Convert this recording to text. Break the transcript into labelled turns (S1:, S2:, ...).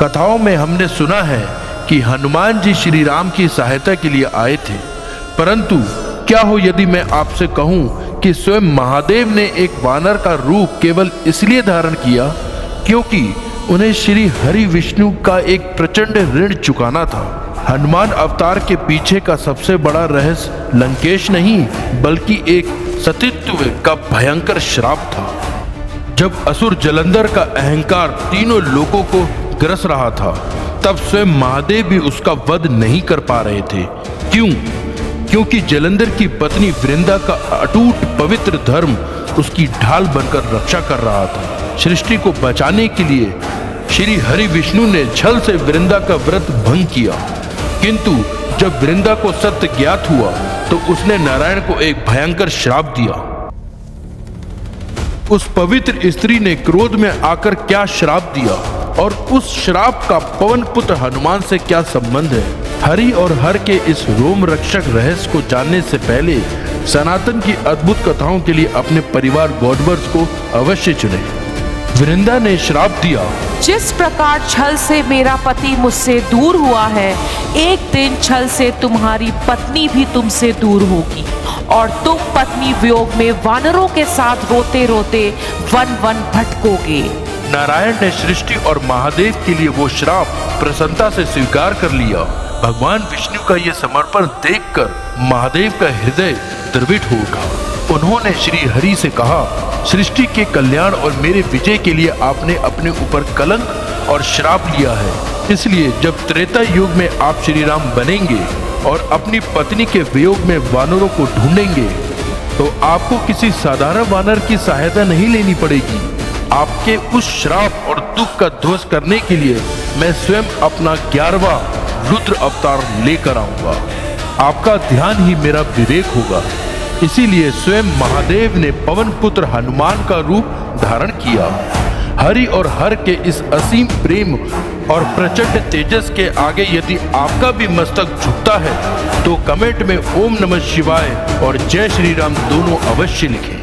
S1: कथाओं में हमने सुना है कि हनुमान जी श्री राम की सहायता के लिए आए थे, परंतु क्या हो यदि मैं आपसे कहूं कि स्वयं महादेव ने एक वानर का रूप केवल इसलिए धारण किया क्योंकि उन्हें श्री हरि विष्णु का एक प्रचंड ऋण चुकाना था। हनुमान अवतार के पीछे का सबसे बड़ा रहस्य लंकेश नहीं बल्कि एक सतीत्व का भयंकर श्राप था। जब असुर जलंधर का अहंकार तीनों लोगों को ग्रस रहा था, तब स्वयं महादेव भी उसका वध नहीं कर पा रहे थे। क्यों? क्योंकि जलंधर की पत्नी वृंदा का अटूट पवित्र धर्म उसकी ढाल बनकर रक्षा कर रहा था। सृष्टि को बचाने के लिए श्री हरि विष्णु ने छल से वृंदा का व्रत भंग किया, किंतु जब वृंदा को सत्य ज्ञात हुआ तो उसने नारायण को एक भयंकर श्राप दिया। उस पवित्र स्त्री ने क्रोध में आकर क्या श्राप दिया और उस श्राप का पवन पुत्र हनुमान से क्या संबंध है? हरि और हर के इस रोम रक्षक रहस्य को जानने से पहले सनातन की अद्भुत कथाओं के लिए अपने परिवार गॉडवर्स को अवश्य चुनें। वृंदा ने श्राप दिया,
S2: जिस प्रकार छल से मेरा पति मुझसे दूर हुआ है, एक दिन छल से तुम्हारी पत्नी भी तुमसे दूर होगी और तुम पत्नी वियोग में वानरों के साथ रोते रोते वन वन भटकोगे।
S1: नारायण ने सृष्टि और महादेव के लिए वो श्राप प्रसन्नता से स्वीकार कर लिया। भगवान विष्णु का ये समर्पण देखकर महादेव का हृदय द्रवित हो उठा। उन्होंने श्री हरि से कहा, सृष्टि के कल्याण और मेरे विजय के लिए आपने अपने ऊपर कलंक और श्राप लिया है, इसलिए जब त्रेता युग में आप श्री राम बनेंगे और अपनी पत्नी के वियोग में वानरों को ढूंढेंगे तो आपको किसी साधारण वानर की सहायता नहीं लेनी पड़ेगी। आपके उस श्राप और दुख का ध्वंस करने के लिए मैं स्वयं अपना 11वां रुद्र अवतार लेकर आऊंगा। आपका ध्यान ही मेरा विवेक होगा। इसीलिए स्वयं महादेव ने पवन पुत्र हनुमान का रूप धारण किया। हरि और हर के इस असीम प्रेम और प्रचंड तेजस के आगे यदि आपका भी मस्तक झुकता है तो कमेंट में ओम नमः शिवाय और जय श्री राम दोनों अवश्य लिखें।